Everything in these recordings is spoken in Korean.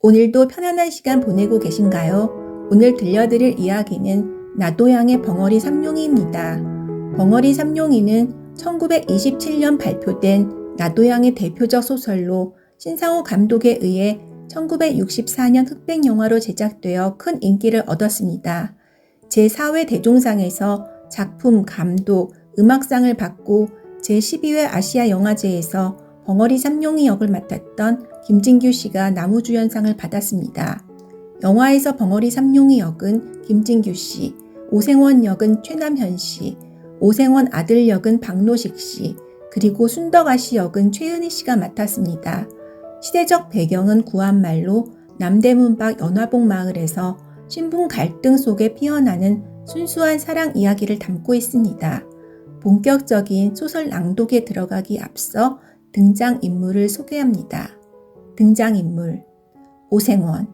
오늘도 편안한 시간 보내고 계신가요? 오늘 들려드릴 이야기는 나도양의 벙어리 삼룡이입니다. 벙어리 삼룡이는 1927년 발표된 나도양의 대표적 소설로 신상호 감독에 의해 1964년 흑백영화로 제작되어 큰 인기를 얻었습니다. 제4회 대종상에서 작품, 감독, 음악상을 받고 제12회 아시아 영화제에서 벙어리 삼룡이 역을 맡았던 김진규 씨가 나무주연상을 받았습니다. 영화에서 벙어리 삼룡이 역은 김진규 씨, 오생원 역은 최남현 씨, 오생원 아들 역은 박노식 씨, 그리고 순덕아 씨 역은 최은희 씨가 맡았습니다. 시대적 배경은 구한말로 남대문 밖 연화봉 마을에서 신분 갈등 속에 피어나는 순수한 사랑 이야기를 담고 있습니다. 본격적인 소설 낭독에 들어가기 앞서 등장인물을 소개합니다. 등장인물 오생원.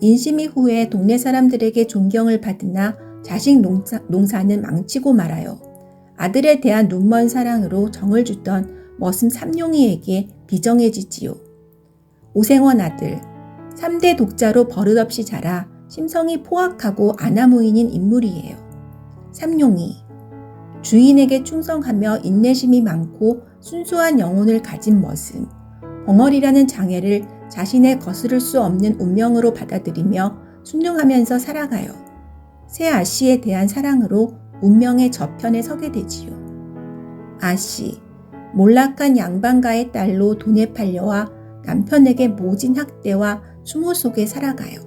인심 이후에 동네 사람들에게 존경을 받으나 자식 농사는 망치고 말아요. 아들에 대한 눈먼 사랑으로 정을 주던 머슴 삼룡이에게 비정해지지요. 오생원 아들. 3대 독자로 버릇없이 자라 심성이 포악하고 아나무인인 인물이에요. 삼룡이. 주인에게 충성하며 인내심이 많고 순수한 영혼을 가진 머슴. 벙어리라는 장애를 자신의 거스를 수 없는 운명으로 받아들이며 순응하면서 살아가요. 새 아씨에 대한 사랑으로 운명의 저편에 서게 되지요. 아씨, 몰락한 양반가의 딸로 돈에 팔려와 남편에게 모진 학대와 추모 속에 살아가요.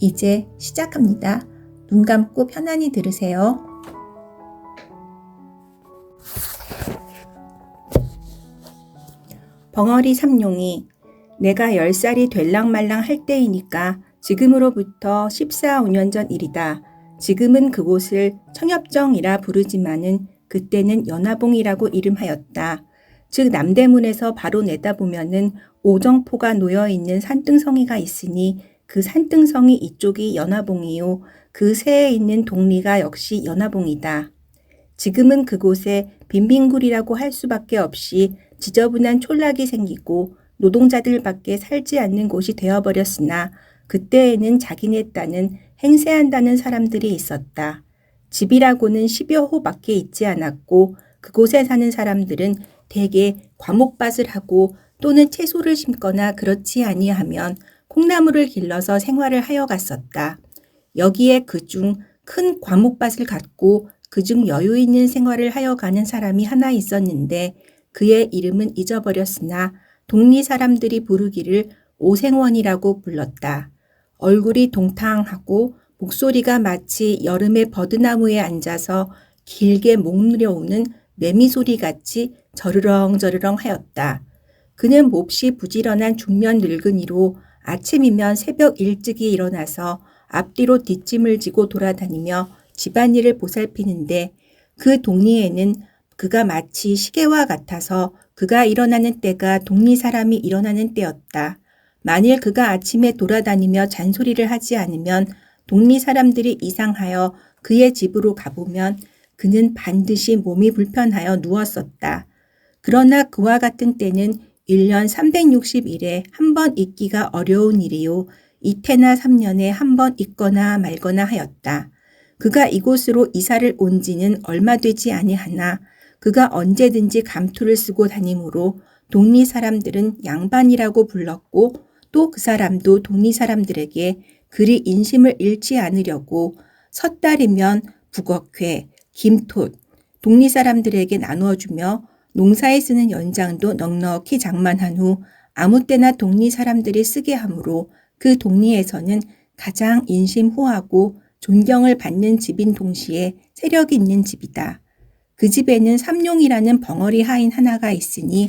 이제 시작합니다. 눈 감고 편안히 들으세요. 벙어리 삼룡이. 내가 10살이 될랑말랑 할 때이니까 지금으로부터 14, 5년 전 일이다. 지금은 그곳을 청엽정이라 부르지만은 그때는 연화봉이라고 이름하였다. 즉 남대문에서 바로 내다보면은 오정포가 놓여있는 산등성이가 있으니 그 산등성이 이쪽이 연화봉이요. 그 세에 있는 동리가 역시 연화봉이다. 지금은 그곳에 빈빈굴이라고 할 수밖에 없이 지저분한 촌락이 생기고 노동자들밖에 살지 않는 곳이 되어버렸으나 그때에는 자기네 딴은 행세한다는 사람들이 있었다. 집이라고는 10여 호밖에 있지 않았고 그곳에 사는 사람들은 대개 과목밭을 하고 또는 채소를 심거나 그렇지 아니하면 콩나물을 길러서 생활을 하여 갔었다. 여기에 그중 큰 과목밭을 갖고 그중 여유 있는 생활을 하여 가는 사람이 하나 있었는데 그의 이름은 잊어버렸으나 동리 사람들이 부르기를 오생원이라고 불렀다. 얼굴이 동탕하고 목소리가 마치 여름의 버드나무에 앉아서 길게 목 누려오는 매미소리 같이 저르렁저르렁 하였다. 그는 몹시 부지런한 중년 늙은이로 아침이면 새벽 일찍이 일어나서 앞뒤로 뒷짐을 지고 돌아다니며 집안일을 보살피는데 그 동리에는 그가 마치 시계와 같아서 그가 일어나는 때가 동리 사람이 일어나는 때였다. 만일 그가 아침에 돌아다니며 잔소리를 하지 않으면 동리 사람들이 이상하여 그의 집으로 가보면 그는 반드시 몸이 불편하여 누웠었다. 그러나 그와 같은 때는 1년 360일에 한 번 있기가 어려운 일이요. 이태나 3년에 한 번 있거나 말거나 하였다. 그가 이곳으로 이사를 온 지는 얼마 되지 아니하나 그가 언제든지 감투를 쓰고 다니므로 동리 사람들은 양반이라고 불렀고 또 그 사람도 동리 사람들에게 그리 인심을 잃지 않으려고 섣달이면 북어회, 김톳, 동리 사람들에게 나누어주며 농사에 쓰는 연장도 넉넉히 장만한 후 아무 때나 동리 사람들이 쓰게 하므로 그 동리에서는 가장 인심호하고 존경을 받는 집인 동시에 세력이 있는 집이다. 그 집에는 삼룡이라는 벙어리 하인 하나가 있으니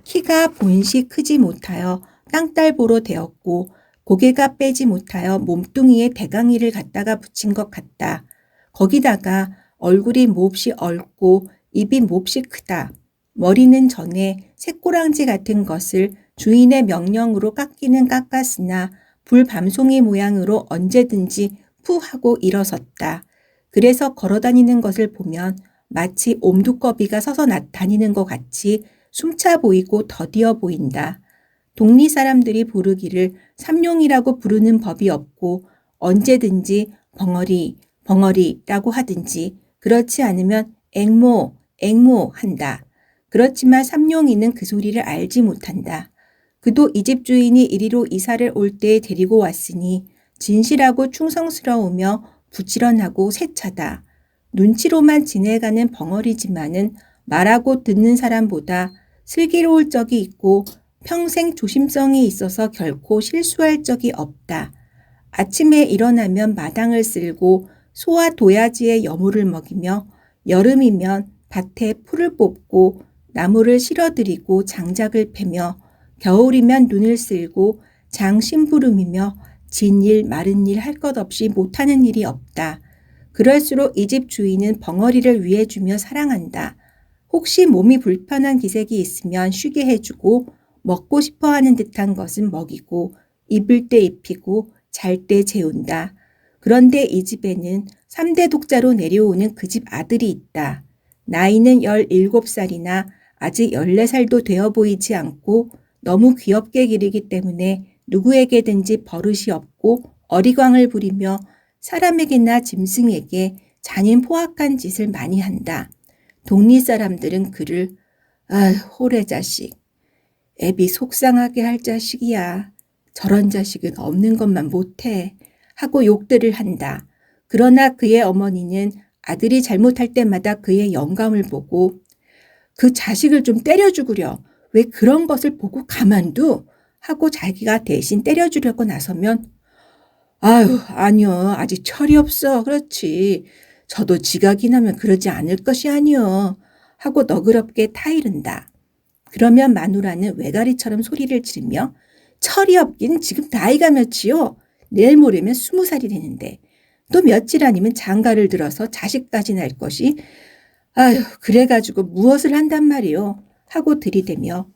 키가 본시 크지 못하여 땅딸보로 되었고 고개가 빼지 못하여 몸뚱이에 대강이를 갖다가 붙인 것 같다. 거기다가 얼굴이 몹시 얽고 입이 몹시 크다. 머리는 전에 새꼬랑지 같은 것을 주인의 명령으로 깎기는 깎았으나 불밤송이 모양으로 언제든지 푸 하고 일어섰다. 그래서 걸어다니는 것을 보면 마치 옴두꺼비가 서서 다니는 것 같이 숨차 보이고 더디어 보인다. 동리 사람들이 부르기를 삼룡이라고 부르는 법이 없고 언제든지 벙어리, 벙어리라고 하든지 그렇지 않으면 앵모, 앵모 한다. 그렇지만 삼룡이는 그 소리를 알지 못한다. 그도 이 집 주인이 이리로 이사를 올 때에 데리고 왔으니 진실하고 충성스러우며 부지런하고 세차다. 눈치로만 지내가는 벙어리지만은 말하고 듣는 사람보다 슬기로울 적이 있고 평생 조심성이 있어서 결코 실수할 적이 없다. 아침에 일어나면 마당을 쓸고 소와 도야지에 여물을 먹이며 여름이면 밭에 풀을 뽑고 나무를 실어들이고 장작을 패며 겨울이면 눈을 쓸고 장 심부름이며 진 일 마른 일 할 것 없이 못하는 일이 없다. 그럴수록 이 집 주인은 벙어리를 위해주며 사랑한다. 혹시 몸이 불편한 기색이 있으면 쉬게 해주고 먹고 싶어하는 듯한 것은 먹이고 입을 때 입히고 잘 때 재운다. 그런데 이 집에는 3대 독자로 내려오는 그 집 아들이 있다. 나이는 17살이나 아직 14살도 되어 보이지 않고 너무 귀엽게 기르기 때문에 누구에게든지 버릇이 없고 어리광을 부리며 사람에게나 짐승에게 잔인 포악한 짓을 많이 한다. 동리 사람들은 그를 호래 자식, 애비 속상하게 할 자식이야. 저런 자식은 없는 것만 못해 하고 욕들을 한다. 그러나 그의 어머니는 아들이 잘못할 때마다 그의 영감을 보고 그 자식을 좀 때려 죽으려. 왜 그런 것을 보고 가만둬? 하고 자기가 대신 때려주려고 나서면 아니요. 아직 철이 없어. 그렇지. 저도 지각이 나면 그러지 않을 것이 아니요. 하고 너그럽게 타이른다. 그러면 마누라는 외가리처럼 소리를 지르며 철이 없긴 지금 나이가 몇이요? 내일 모레면 20살이 되는데 또 며칠 아니면 장가를 들어서 자식까지 날 것이 그래가지고 무엇을 한단 말이요? 하고 들이대며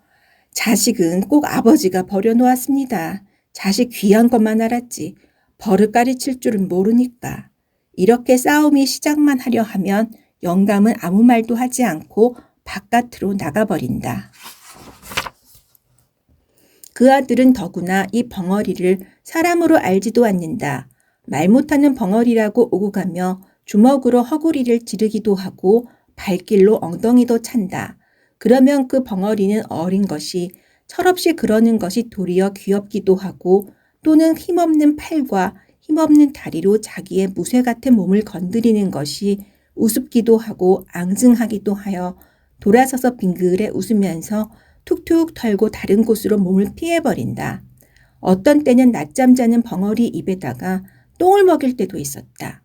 자식은 꼭 아버지가 버려놓았습니다. 자식 귀한 것만 알았지. 버릇 가르칠 줄은 모르니까. 이렇게 싸움이 시작만 하려 하면 영감은 아무 말도 하지 않고 바깥으로 나가버린다. 그 아들은 더구나 이 벙어리를 사람으로 알지도 않는다. 말 못하는 벙어리라고 오고 가며 주먹으로 허구리를 지르기도 하고 발길로 엉덩이도 찬다. 그러면 그 벙어리는 어린 것이 철없이 그러는 것이 도리어 귀엽기도 하고 또는 힘없는 팔과 힘없는 다리로 자기의 무쇠 같은 몸을 건드리는 것이 우습기도 하고 앙증하기도 하여 돌아서서 빙글에 웃으면서 툭툭 털고 다른 곳으로 몸을 피해버린다. 어떤 때는 낮잠 자는 벙어리 입에다가 똥을 먹일 때도 있었다.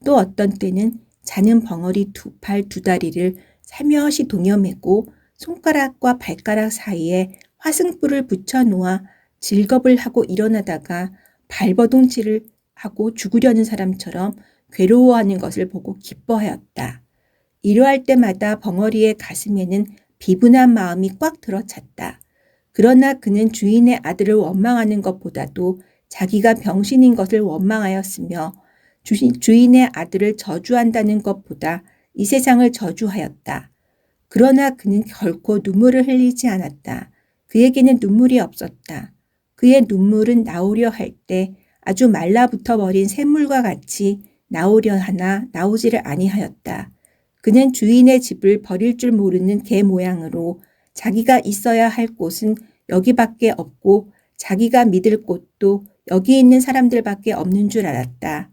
또 어떤 때는 자는 벙어리 두 팔 두 다리를 살며시 동여매고 손가락과 발가락 사이에 화승불을 붙여 놓아 질겁을 하고 일어나다가 발버둥질을 하고 죽으려는 사람처럼 괴로워하는 것을 보고 기뻐하였다. 이러할 때마다 벙어리의 가슴에는 비분한 마음이 꽉 들어찼다. 그러나 그는 주인의 아들을 원망하는 것보다도 자기가 병신인 것을 원망하였으며 주인의 아들을 저주한다는 것보다 이 세상을 저주하였다. 그러나 그는 결코 눈물을 흘리지 않았다. 그에게는 눈물이 없었다. 그의 눈물은 나오려 할 때 아주 말라붙어 버린 샘물과 같이 나오려 하나 나오지를 아니하였다. 그는 주인의 집을 버릴 줄 모르는 개 모양으로 자기가 있어야 할 곳은 여기밖에 없고 자기가 믿을 곳도 여기 있는 사람들밖에 없는 줄 알았다.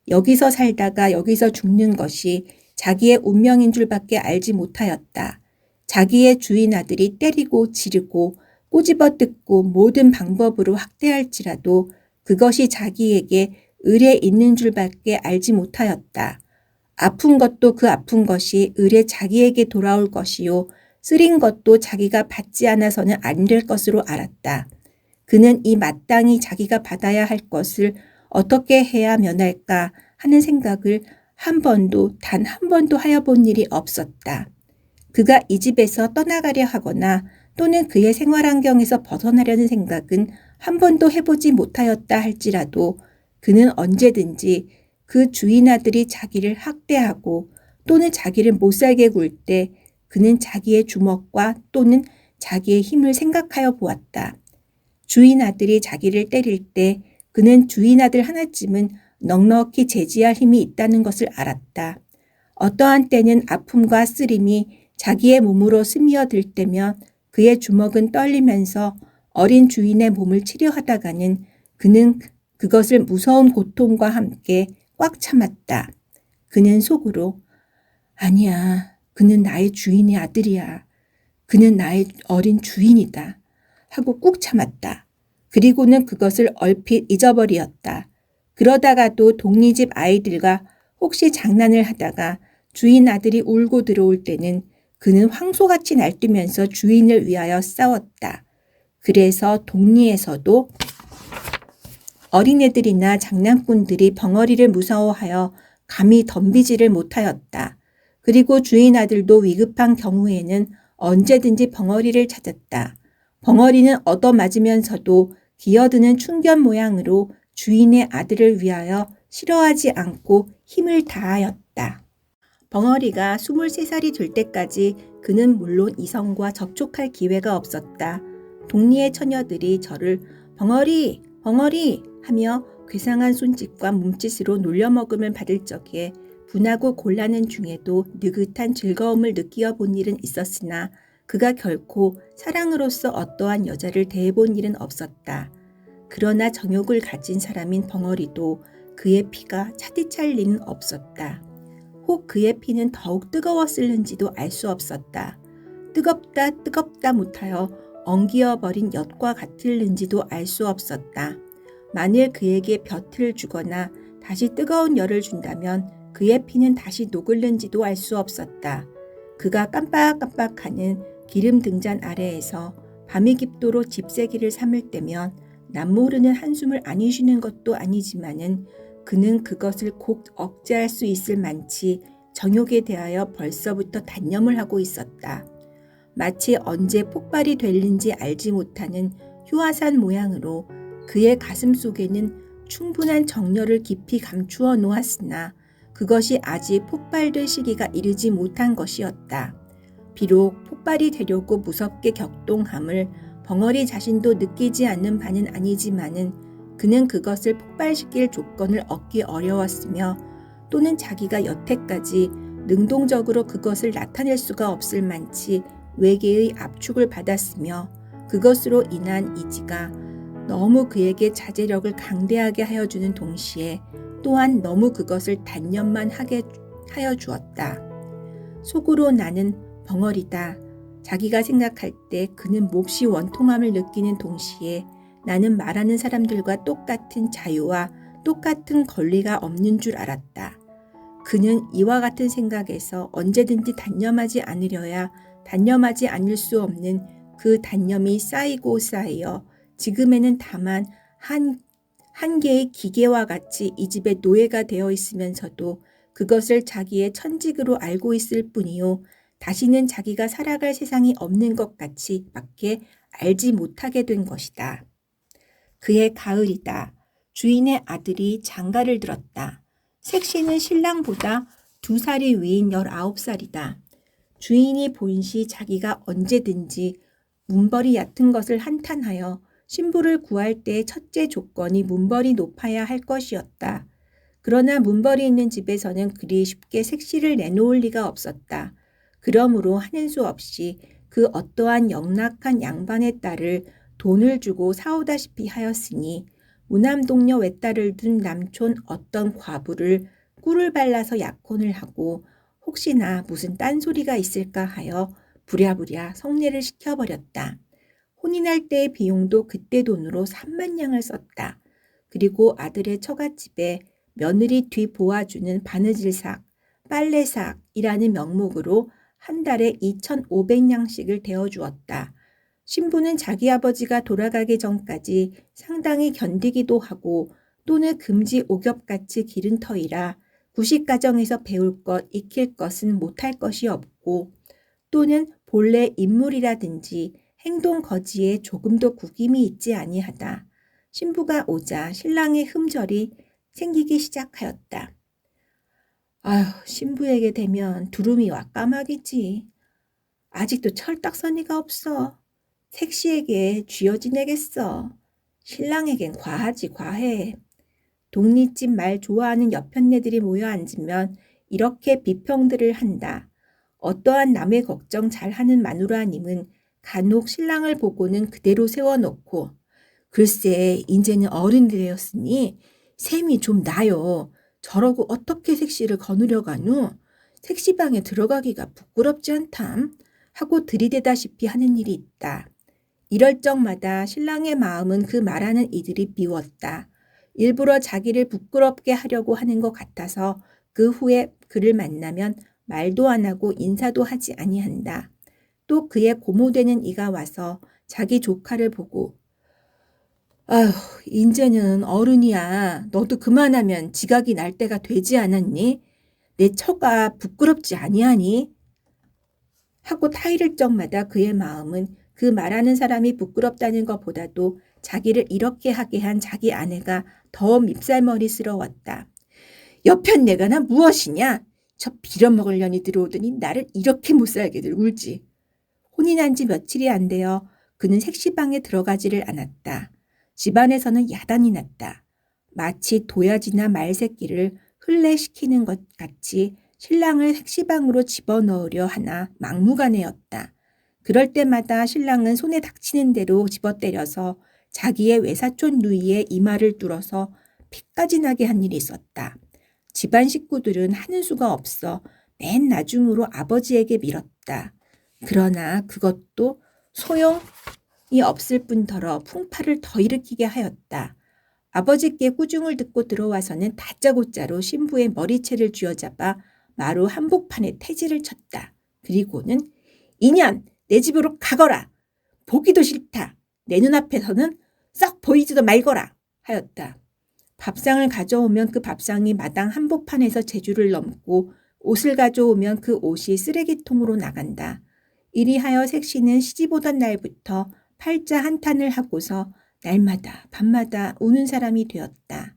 여기서 살다가 여기서 죽는 것이 자기의 운명인 줄밖에 알지 못하였다. 자기의 주인 아들이 때리고 지르고 꼬집어 뜯고 모든 방법으로 학대할지라도 그것이 자기에게 을에 있는 줄밖에 알지 못하였다. 아픈 것도 그 아픈 것이 을에 자기에게 돌아올 것이요 쓰린 것도 자기가 받지 않아서는 안 될 것으로 알았다. 그는 이 마땅히 자기가 받아야 할 것을 어떻게 해야 면할까 하는 생각을 한 번도 단 한 번도 하여 본 일이 없었다. 그가 이 집에서 떠나가려 하거나 또는 그의 생활 환경에서 벗어나려는 생각은 한 번도 해보지 못하였다 할지라도 그는 언제든지 그 주인 아들이 자기를 학대하고 또는 자기를 못살게 굴 때 그는 자기의 주먹과 또는 자기의 힘을 생각하여 보았다. 주인 아들이 자기를 때릴 때 그는 주인 아들 하나쯤은 넉넉히 제지할 힘이 있다는 것을 알았다. 어떠한 때는 아픔과 쓰림이 자기의 몸으로 스며들 때면 그의 주먹은 떨리면서 어린 주인의 몸을 치료하다가는 그는 그것을 무서운 고통과 함께 꽉 참았다. 그는 속으로 아니야, 그는 나의 주인의 아들이야. 그는 나의 어린 주인이다. 하고 꾹 참았다. 그리고는 그것을 얼핏 잊어버리었다. 그러다가도 동리집 아이들과 혹시 장난을 하다가 주인 아들이 울고 들어올 때는 그는 황소같이 날뛰면서 주인을 위하여 싸웠다. 그래서 동리에서도 어린애들이나 장난꾼들이 벙어리를 무서워하여 감히 덤비지를 못하였다. 그리고 주인 아들도 위급한 경우에는 언제든지 벙어리를 찾았다. 벙어리는 얻어맞으면서도 기어드는 충견 모양으로 주인의 아들을 위하여 싫어하지 않고 힘을 다하였다. 벙어리가 23살이 될 때까지 그는 물론 이성과 접촉할 기회가 없었다. 동리의 처녀들이 저를 벙어리, 벙어리 하며 괴상한 손짓과 몸짓으로 놀려먹음을 받을 적에 분하고 곤란한 중에도 느긋한 즐거움을 느끼어 본 일은 있었으나 그가 결코 사랑으로서 어떠한 여자를 대해본 일은 없었다. 그러나 정욕을 가진 사람인 벙어리도 그의 피가 차디찰 리는 없었다. 혹 그의 피는 더욱 뜨거웠을는지도 알 수 없었다. 뜨겁다 뜨겁다 못하여 엉기어버린 엿과 같을는지도 알 수 없었다. 만일 그에게 벼틀을 주거나 다시 뜨거운 열을 준다면 그의 피는 다시 녹을는지도 알 수 없었다. 그가 깜빡깜빡하는 기름 등잔 아래에서 밤이 깊도록 집세기를 삼을 때면 남모르는 한숨을 안 쉬는 것도 아니지만은 그는 그것을 곧 억제할 수 있을 만치 정욕에 대하여 벌써부터 단념을 하고 있었다. 마치 언제 폭발이 될는지 알지 못하는 휴화산 모양으로 그의 가슴 속에는 충분한 정열을 깊이 감추어 놓았으나 그것이 아직 폭발될 시기가 이르지 못한 것이었다. 비록 폭발이 되려고 무섭게 격동함을 벙어리 자신도 느끼지 않는 바는 아니지만은 그는 그것을 폭발시킬 조건을 얻기 어려웠으며 또는 자기가 여태까지 능동적으로 그것을 나타낼 수가 없을 만치 외계의 압축을 받았으며 그것으로 인한 이지가 너무 그에게 자제력을 강대하게 하여주는 동시에 또한 너무 그것을 단념만 하게 하여 주었다. 속으로 나는 벙어리다. 자기가 생각할 때 그는 몹시 원통함을 느끼는 동시에 나는 말하는 사람들과 똑같은 자유와 똑같은 권리가 없는 줄 알았다. 그는 이와 같은 생각에서 언제든지 단념하지 않으려야 단념하지 않을 수 없는 그 단념이 쌓이고 쌓여 지금에는 다만 한 개의 기계와 같이 이 집의 노예가 되어 있으면서도 그것을 자기의 천직으로 알고 있을 뿐이요. 다시는 자기가 살아갈 세상이 없는 것 같이 밖에 알지 못하게 된 것이다. 그의 가을이다. 주인의 아들이 장가를 들었다. 색시는 신랑보다 2살이 위인 19살이다. 주인이 본시 자기가 언제든지 문벌이 얕은 것을 한탄하여 신부를 구할 때의 첫째 조건이 문벌이 높아야 할 것이었다. 그러나 문벌이 있는 집에서는 그리 쉽게 색시를 내놓을 리가 없었다. 그러므로 하는 수 없이 그 어떠한 영락한 양반의 딸을 돈을 주고 사오다시피 하였으니 무남동녀 외딸을 둔 남촌 어떤 과부를 꿀을 발라서 약혼을 하고 혹시나 무슨 딴소리가 있을까 하여 부랴부랴 성례를 시켜버렸다. 혼인할 때의 비용도 그때 돈으로 3만 냥을 썼다. 그리고 아들의 처갓집에 며느리 뒤 보아주는 바느질삭, 빨래삭이라는 명목으로 한 달에 2,500냥씩을 대어주었다. 신부는 자기 아버지가 돌아가기 전까지 상당히 견디기도 하고 또는 금지 오겹같이 기른 터이라 구식가정에서 배울 것, 익힐 것은 못할 것이 없고 또는 본래 인물이라든지 행동 거지에 조금도 구김이 있지 아니하다. 신부가 오자 신랑의 흠절이 생기기 시작하였다. 아휴, 신부에게 되면 두루미와 까마귀지. 아직도 철딱서니가 없어. 색시에게 쥐어 지내겠어. 신랑에겐 과하지 과해. 독립집 말 좋아하는 여편네들이 모여 앉으면 이렇게 비평들을 한다. 어떠한 남의 걱정 잘하는 마누라님은 간혹 신랑을 보고는 그대로 세워놓고 글쎄 인제는 어른이 되었으니 셈이 좀 나요. 저러고 어떻게 색시를 거느려 가누? 색시방에 들어가기가 부끄럽지 않담? 하고 들이대다시피 하는 일이 있다. 이럴 적마다 신랑의 마음은 그 말하는 이들이 미웠다. 일부러 자기를 부끄럽게 하려고 하는 것 같아서 그 후에 그를 만나면 말도 안 하고 인사도 하지 아니한다. 또 그의 고모되는 이가 와서 자기 조카를 보고 아휴, 인제는 어른이야. 너도 그만하면 지각이 날 때가 되지 않았니? 내 처가 부끄럽지 아니하니? 하고 타이를 적마다 그의 마음은 그 말하는 사람이 부끄럽다는 것보다도 자기를 이렇게 하게 한 자기 아내가 더 밉살머리스러웠다. 여편 내가 나 무엇이냐? 저 빌어먹으려니 들어오더니 나를 이렇게 못살게들 울지. 혼이 난 지 며칠이 안 되어 그는 색시방에 들어가지를 않았다. 집안에서는 야단이 났다. 마치 도야지나 말새끼를 흘레시키는 것 같이 신랑을 색시방으로 집어넣으려 하나 막무가내였다. 그럴 때마다 신랑은 손에 닥치는 대로 집어때려서 자기의 외사촌 누이의 이마를 뚫어서 피까지 나게 한 일이 있었다. 집안 식구들은 하는 수가 없어 맨 나중으로 아버지에게 밀었다. 그러나 그것도 소용이 없을 뿐더러 풍파를 더 일으키게 하였다. 아버지께 꾸중을 듣고 들어와서는 다짜고짜로 신부의 머리채를 쥐어잡아 마루 한복판에 태질을 쳤다. 그리고는 이년 내 집으로 가거라. 보기도 싫다. 내 눈앞에서는 썩 보이지도 말거라 하였다. 밥상을 가져오면 그 밥상이 마당 한복판에서 제주를 넘고 옷을 가져오면 그 옷이 쓰레기통으로 나간다. 이리하여 색시는 시집 오던 날부터 팔자 한탄을 하고서 날마다 밤마다 우는 사람이 되었다.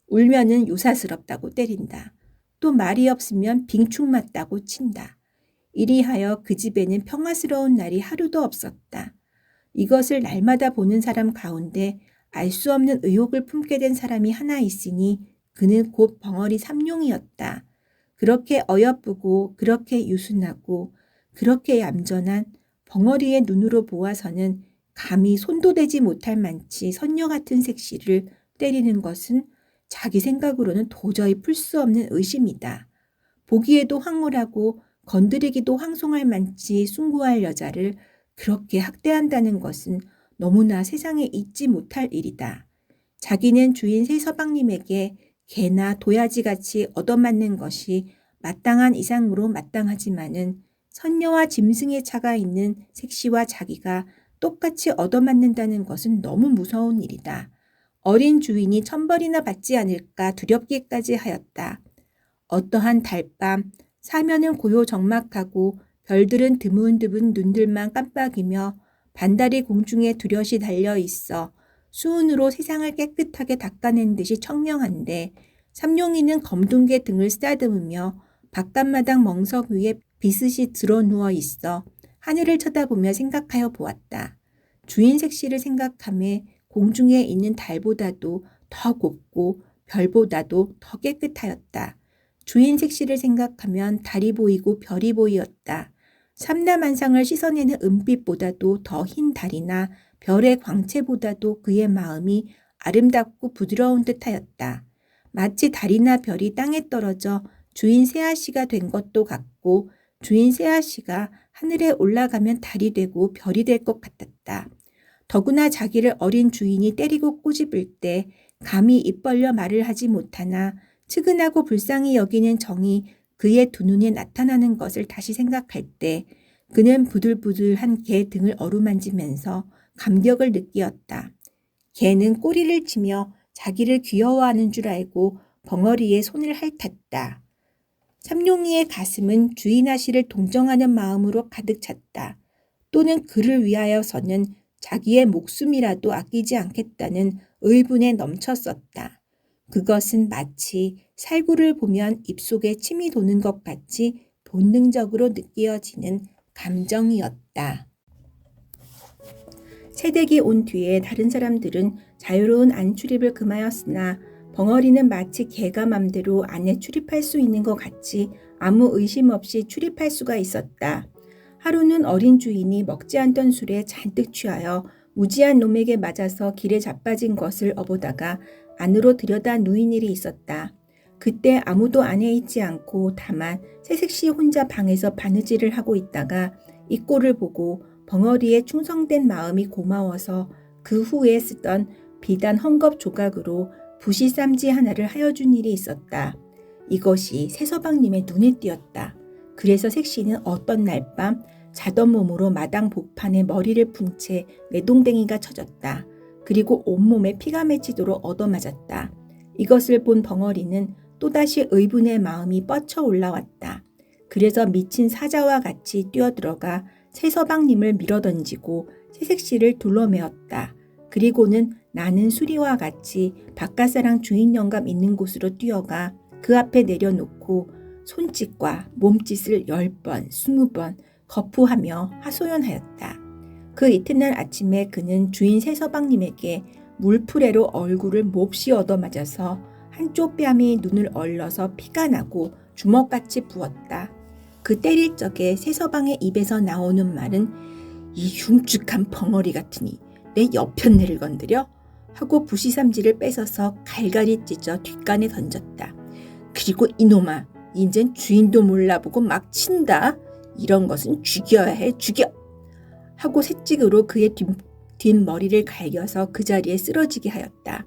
울면은 요사스럽다고 때린다. 또 말이 없으면 빙축 맞다고 친다. 이리하여 그 집에는 평화스러운 날이 하루도 없었다. 이것을 날마다 보는 사람 가운데 알 수 없는 의혹을 품게 된 사람이 하나 있으니 그는 곧 벙어리 삼룡이었다. 그렇게 어여쁘고 그렇게 유순하고 그렇게 얌전한 벙어리의 눈으로 보아서는 감히 손도 대지 못할 만치 선녀 같은 색시를 때리는 것은 자기 생각으로는 도저히 풀 수 없는 의심이다. 보기에도 황홀하고 건드리기도 황송할 만치 숭고할 여자를 그렇게 학대한다는 것은 너무나 세상에 잊지 못할 일이다. 자기는 주인 세서방님에게 개나 도야지같이 얻어맞는 것이 마땅한 이상으로 마땅하지만은 선녀와 짐승의 차가 있는 색시와 자기가 똑같이 얻어맞는다는 것은 너무 무서운 일이다. 어린 주인이 천벌이나 받지 않을까 두렵기까지 하였다. 어떠한 달밤 사면은 고요적막하고 별들은 드문드문 눈들만 깜빡이며 반달이 공중에 두렷이 달려있어 수은으로 세상을 깨끗하게 닦아낸 듯이 청명한데 삼룡이는 검둥개 등을 쓰다듬으며 바깥마당 멍석 위에 비스시 드러누워 있어 하늘을 쳐다보며 생각하여 보았다. 주인 색시를 생각하며 공중에 있는 달보다도 더 곱고 별보다도 더 깨끗하였다. 주인 색시를 생각하면 달이 보이고 별이 보이었다. 삼라만상을 씻어내는 은빛보다도 더 흰 달이나 별의 광채보다도 그의 마음이 아름답고 부드러운 듯하였다. 마치 달이나 별이 땅에 떨어져 주인 새아씨가 된 것도 같고 주인 새아씨가 하늘에 올라가면 달이 되고 별이 될 것 같았다. 더구나 자기를 어린 주인이 때리고 꼬집을 때 감히 입 벌려 말을 하지 못하나 측은하고 불쌍히 여기는 정이 그의 두 눈에 나타나는 것을 다시 생각할 때 그는 부들부들한 개 등을 어루만지면서 감격을 느끼었다. 개는 꼬리를 치며 자기를 귀여워하는 줄 알고 벙어리에 손을 핥았다. 삼룡이의 가슴은 주인아씨를 동정하는 마음으로 가득 찼다. 또는 그를 위하여서는 자기의 목숨이라도 아끼지 않겠다는 의분에 넘쳤었다. 그것은 마치 살구를 보면 입속에 침이 도는 것 같이 본능적으로 느껴지는 감정이었다. 새댁이 온 뒤에 다른 사람들은 자유로운 안 출입을 금하였으나 벙어리는 마치 개가 맘대로 안에 출입할 수 있는 것 같이 아무 의심 없이 출입할 수가 있었다. 하루는 어린 주인이 먹지 않던 술에 잔뜩 취하여 무지한 놈에게 맞아서 길에 자빠진 것을 어보다가 안으로 들여다 누인 일이 있었다. 그때 아무도 안에 있지 않고 다만 새색시 혼자 방에서 바느질을 하고 있다가 이 꼴을 보고 벙어리에 충성된 마음이 고마워서 그 후에 쓰던 비단 헝겊 조각으로 부시쌈지 하나를 하여준 일이 있었다. 이것이 새서방님의 눈에 띄었다. 그래서 색시는 어떤 날 밤 자던 몸으로 마당 복판에 머리를 푼 채 매동댕이가 쳐졌다. 그리고 온몸에 피가 맺히도록 얻어맞았다. 이것을 본 벙어리는 또다시 의분의 마음이 뻗쳐 올라왔다. 그래서 미친 사자와 같이 뛰어들어가 새서방님을 밀어던지고 새색시를 둘러매었다. 그리고는 나는 수리와 같이 바깥사랑 주인 영감 있는 곳으로 뛰어가 그 앞에 내려놓고 손짓과 몸짓을 10번, 20번 거푸하며 하소연하였다. 그 이튿날 아침에 그는 주인 새서방님에게 물풀에로 얼굴을 몹시 얻어맞아서 한쪽 뺨이 눈을 얼러서 피가 나고 주먹같이 부었다. 그 때릴 적에 새서방의 입에서 나오는 말은 이 흉측한 벙어리 같으니 내 여편네를 건드려? 하고 부시삼지를 뺏어서 갈갈이 찢어 뒷간에 던졌다. 그리고 이놈아, 인젠 주인도 몰라보고 막 친다. 이런 것은 죽여야 해, 죽여! 하고 새찍으로 그의 뒷머리를 갈겨서 그 자리에 쓰러지게 하였다.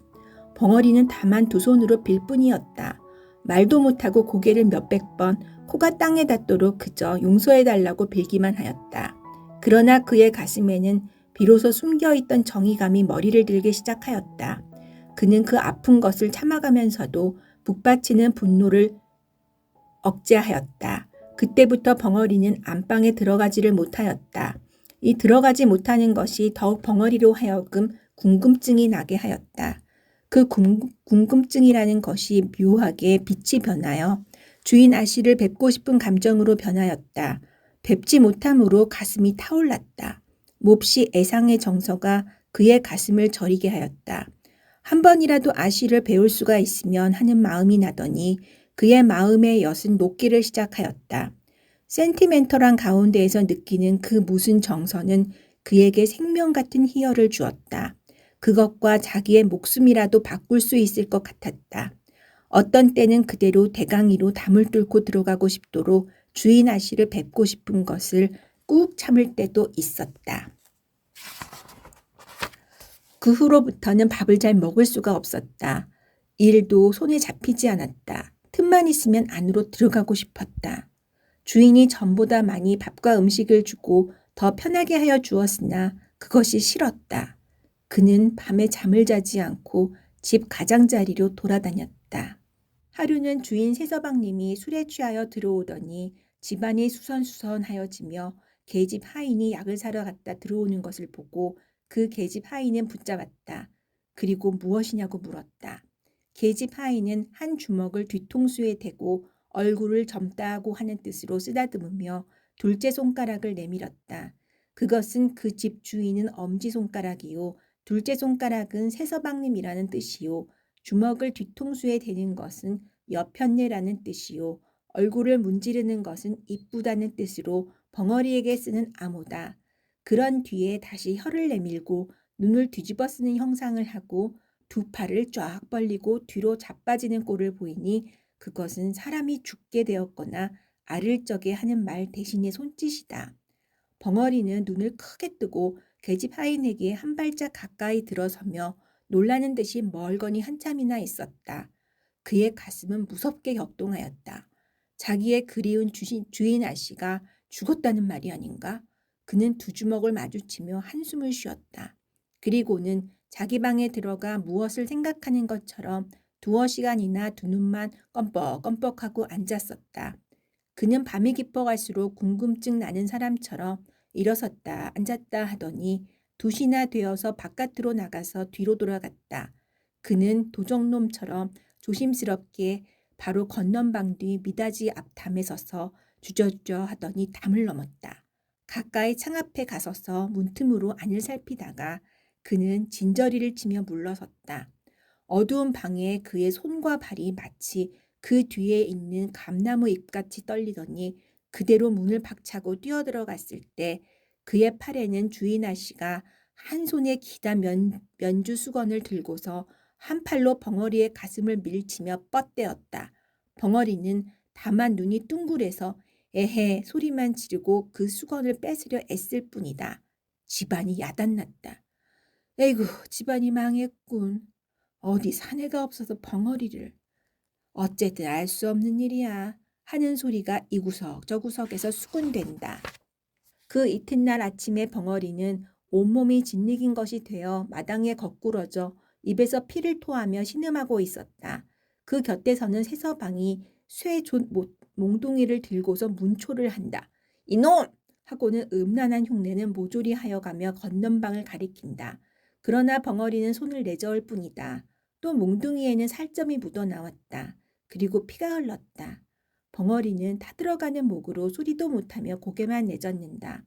벙어리는 다만 두 손으로 빌 뿐이었다. 말도 못하고 고개를 몇백 번 코가 땅에 닿도록 그저 용서해달라고 빌기만 하였다. 그러나 그의 가슴에는 비로소 숨겨있던 정의감이 머리를 들기 시작하였다. 그는 그 아픈 것을 참아가면서도 북받치는 분노를 억제하였다. 그때부터 벙어리는 안방에 들어가지를 못하였다. 이 들어가지 못하는 것이 더욱 벙어리로 하여금 궁금증이 나게 하였다. 그 궁금증이라는 것이 묘하게 빛이 변하여 주인 아씨를 뵙고 싶은 감정으로 변하였다. 뵙지 못함으로 가슴이 타올랐다. 몹시 애상의 정서가 그의 가슴을 저리게 하였다. 한 번이라도 아씨를 배울 수가 있으면 하는 마음이 나더니 그의 마음의 엿은 녹기를 시작하였다. 센티멘털한 가운데에서 느끼는 그 무슨 정서는 그에게 생명 같은 희열을 주었다. 그것과 자기의 목숨이라도 바꿀 수 있을 것 같았다. 어떤 때는 그대로 대강이로 담을 뚫고 들어가고 싶도록 주인 아씨를 뵙고 싶은 것을 꾹 참을 때도 있었다. 그 후로부터는 밥을 잘 먹을 수가 없었다. 일도 손에 잡히지 않았다. 틈만 있으면 안으로 들어가고 싶었다. 주인이 전보다 많이 밥과 음식을 주고 더 편하게 하여 주었으나 그것이 싫었다. 그는 밤에 잠을 자지 않고 집 가장자리로 돌아다녔다. 하루는 주인 새서방님이 술에 취하여 들어오더니 집안이 수선수선하여지며 계집 하인이 약을 사러 갔다 들어오는 것을 보고 그 계집 하인은 붙잡았다. 그리고 무엇이냐고 물었다. 계집 하인은 한 주먹을 뒤통수에 대고 얼굴을 젊다고 하는 뜻으로 쓰다듬으며 둘째 손가락을 내밀었다. 그것은 그 집 주인은 엄지손가락이요. 둘째 손가락은 새서방님이라는 뜻이요. 주먹을 뒤통수에 대는 것은 여편네라는 뜻이요. 얼굴을 문지르는 것은 이쁘다는 뜻으로 벙어리에게 쓰는 암호다. 그런 뒤에 다시 혀를 내밀고 눈을 뒤집어 쓰는 형상을 하고 두 팔을 쫙 벌리고 뒤로 자빠지는 꼴을 보이니 그것은 사람이 죽게 되었거나 앓을 적에 하는 말 대신의 손짓이다. 벙어리는 눈을 크게 뜨고 계집 하인에게 한 발짝 가까이 들어서며 놀라는 듯이 멀거니 한참이나 있었다. 그의 가슴은 무섭게 격동하였다. 자기의 그리운 주인 아씨가 죽었다는 말이 아닌가? 그는 두 주먹을 마주치며 한숨을 쉬었다. 그리고는 자기 방에 들어가 무엇을 생각하는 것처럼 두어 시간이나 두 눈만 껌뻑껌뻑하고 앉았었다. 그는 밤이 깊어갈수록 궁금증 나는 사람처럼 일어섰다 앉았다 하더니 2시나 되어서 바깥으로 나가서 뒤로 돌아갔다. 그는 도적놈처럼 조심스럽게 바로 건넌방 뒤 미닫이 앞 담에 서서 주저주저 하더니 담을 넘었다. 가까이 창 앞에 가서서 문틈으로 안을 살피다가 그는 진저리를 치며 물러섰다. 어두운 방에 그의 손과 발이 마치 그 뒤에 있는 감나무 잎같이 떨리더니 그대로 문을 박차고 뛰어들어갔을 때 그의 팔에는 주인 아씨가 한 손에 기다 면주 수건을 들고서 한 팔로 벙어리의 가슴을 밀치며 뻗대었다. 벙어리는 다만 눈이 둥글해서 에헤 소리만 지르고 그 수건을 뺏으려 애쓸 뿐이다. 집안이 야단났다. 에이구, 집안이 망했군. 어디 사내가 없어서 벙어리를. 어쨌든 알 수 없는 일이야. 하는 소리가 이 구석 저 구석에서 수군댄다. 그 이튿날 아침에 벙어리는 온몸이 짓이긴 것이 되어 마당에 거꾸러져 입에서 피를 토하며 신음하고 있었다. 그 곁에 서는 새서방이 쇠존 몽둥이를 들고서 문초를 한다. 이놈! 하고는 음란한 흉내는 모조리 하여가며 건넌방을 가리킨다. 그러나 벙어리는 손을 내저을 뿐이다. 또 몽둥이에는 살점이 묻어나왔다. 그리고 피가 흘렀다. 벙어리는 타들어가는 목으로 소리도 못하며 고개만 내젓는다.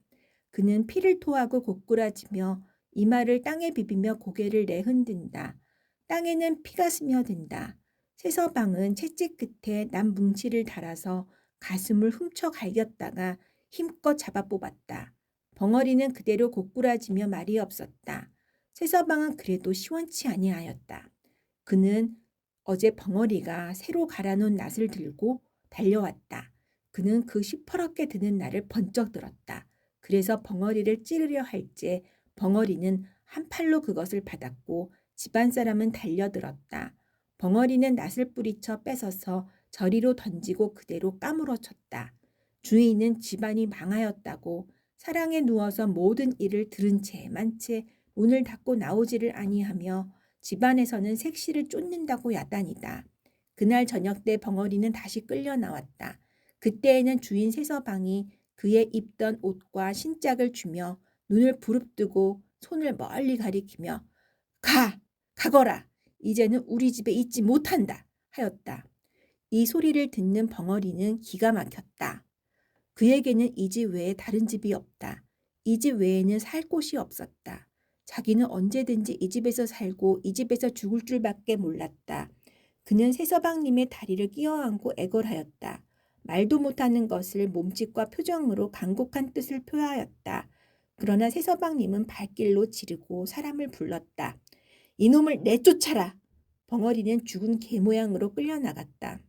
그는 피를 토하고 고꾸라지며 이마를 땅에 비비며 고개를 내흔든다. 땅에는 피가 스며든다. 새서방은 채찍 끝에 난 뭉치를 달아서 가슴을 훔쳐 갈겼다가 힘껏 잡아 뽑았다. 벙어리는 그대로 고꾸라지며 말이 없었다. 새서방은 그래도 시원치 아니하였다. 그는 어제 벙어리가 새로 갈아놓은 낫을 들고 달려왔다. 그는 그 시퍼렇게 드는 날을 번쩍 들었다. 그래서 벙어리를 찌르려 할제 벙어리는 한 팔로 그것을 받았고 집안 사람은 달려들었다. 벙어리는 낫을 뿌리쳐 뺏어서 저리로 던지고 그대로 까무러쳤다. 주인은 집안이 망하였다고 사랑에 누워서 모든 일을 들은 채 만채 문을 닫고 나오지를 아니하며 집안에서는 색시를 쫓는다고 야단이다. 그날 저녁 때 벙어리는 다시 끌려 나왔다. 그때에는 주인 새서방이 그의 입던 옷과 신짝을 주며 눈을 부릅뜨고 손을 멀리 가리키며 가거라. 이제는 우리 집에 있지 못한다 하였다. 이 소리를 듣는 벙어리는 기가 막혔다. 그에게는 이 집 외에 다른 집이 없다. 이 집 외에는 살 곳이 없었다. 자기는 언제든지 이 집에서 살고 이 집에서 죽을 줄밖에 몰랐다. 그는 새서방님의 다리를 끼어안고 애걸하였다. 말도 못하는 것을 몸짓과 표정으로 간곡한 뜻을 표하였다. 그러나 새서방님은 발길로 지르고 사람을 불렀다. 이놈을 내쫓아라. 벙어리는 죽은 개 모양으로 끌려나갔다.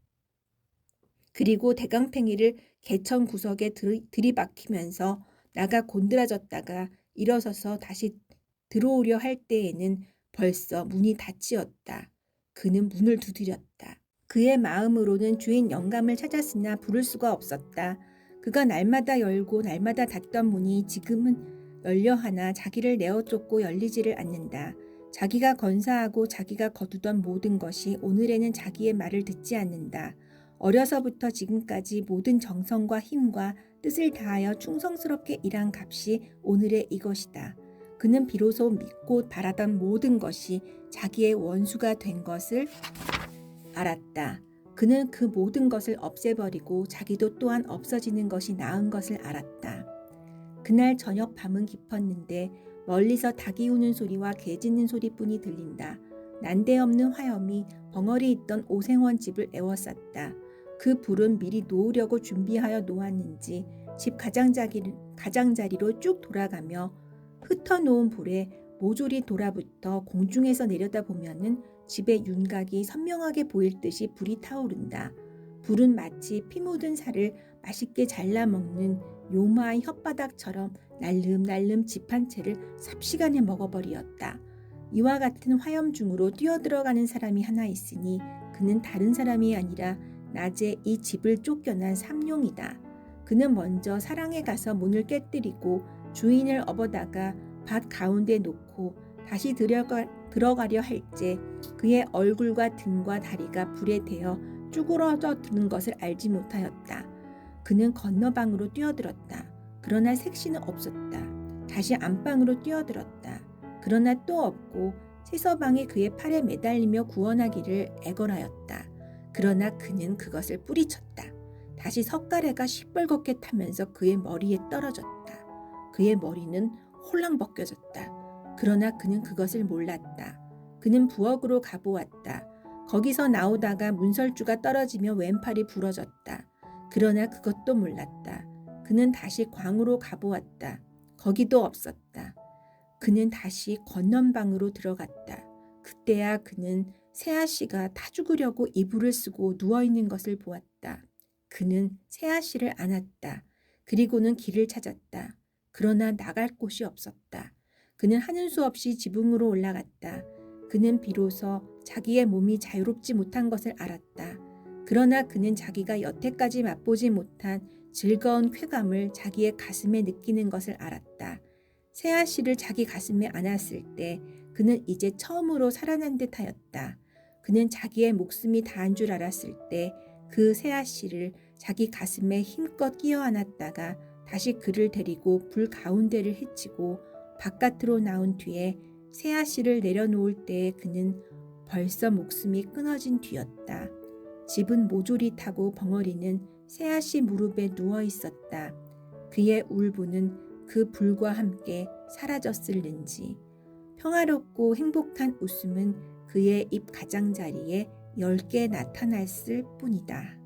그리고 대강팽이를 개천 구석에 들이박히면서 나가 곤드라졌다가 일어서서 다시 들어오려 할 때에는 벌써 문이 닫히었다. 그는 문을 두드렸다. 그의 마음으로는 주인 영감을 찾았으나 부를 수가 없었다. 그가 날마다 열고 날마다 닫던 문이 지금은 열려 하나 자기를 내어 쫓고 열리지를 않는다. 자기가 건사하고 자기가 거두던 모든 것이 오늘에는 자기의 말을 듣지 않는다. 어려서부터 지금까지 모든 정성과 힘과 뜻을 다하여 충성스럽게 일한 값이 오늘의 이것이다. 그는 비로소 믿고 바라던 모든 것이 자기의 원수가 된 것을 알았다. 그는 그 모든 것을 없애버리고 자기도 또한 없어지는 것이 나은 것을 알았다. 그날 저녁 밤은 깊었는데 멀리서 닭이 우는 소리와 개 짖는 소리뿐이 들린다. 난데없는 화염이 벙어리 있던 오생원 집을 에워쌌다. 그 불은 미리 놓으려고 준비하여 놓았는지 집 가장자리로 쭉 돌아가며 흩어놓은 불에 모조리 돌아붙어 공중에서 내려다보면은 집의 윤곽이 선명하게 보일 듯이 불이 타오른다. 불은 마치 피 묻은 살을 맛있게 잘라 먹는 요마한 혓바닥처럼 날름날름 집 한 채를 삽시간에 먹어버리었다. 이와 같은 화염 중으로 뛰어들어가는 사람이 하나 있으니 그는 다른 사람이 아니라 낮에 이 집을 쫓겨난 삼룡이다. 그는 먼저 사랑에 가서 문을 깨뜨리고 주인을 업어다가 밭 가운데 놓고 다시 들어가려 할제 그의 얼굴과 등과 다리가 불에 대어 쭈그러져 드는 것을 알지 못하였다. 그는 건너방으로 뛰어들었다. 그러나 색시는 없었다. 다시 안방으로 뛰어들었다. 그러나 또 없고 새서방이 그의 팔에 매달리며 구원하기를 애걸하였다. 그러나 그는 그것을 뿌리쳤다. 다시 석가래가 시뻘겋게 타면서 그의 머리에 떨어졌다. 그의 머리는 홀랑 벗겨졌다. 그러나 그는 그것을 몰랐다. 그는 부엌으로 가보았다. 거기서 나오다가 문설주가 떨어지며 왼팔이 부러졌다. 그러나 그것도 몰랐다. 그는 다시 광으로 가보았다. 거기도 없었다. 그는 다시 건넌방으로 들어갔다. 그때야 그는 새아씨가 타 죽으려고 이불을 쓰고 누워있는 것을 보았다. 그는 새아씨를 안았다. 그리고는 길을 찾았다. 그러나 나갈 곳이 없었다. 그는 하는 수 없이 지붕으로 올라갔다. 그는 비로소 자기의 몸이 자유롭지 못한 것을 알았다. 그러나 그는 자기가 여태까지 맛보지 못한 즐거운 쾌감을 자기의 가슴에 느끼는 것을 알았다. 새아씨를 자기 가슴에 안았을 때 그는 이제 처음으로 살아난 듯하였다. 그는 자기의 목숨이 다한 줄 알았을 때 그 새아씨를 자기 가슴에 힘껏 끼어 안았다가 다시 그를 데리고 불 가운데를 헤치고 바깥으로 나온 뒤에 새아씨를 내려놓을 때에 그는 벌써 목숨이 끊어진 뒤였다. 집은 모조리 타고 벙어리는 새아씨 무릎에 누워 있었다. 그의 울분은 그 불과 함께 사라졌을는지 평화롭고 행복한 웃음은 그의 입 가장자리에 10개 나타났을 뿐이다.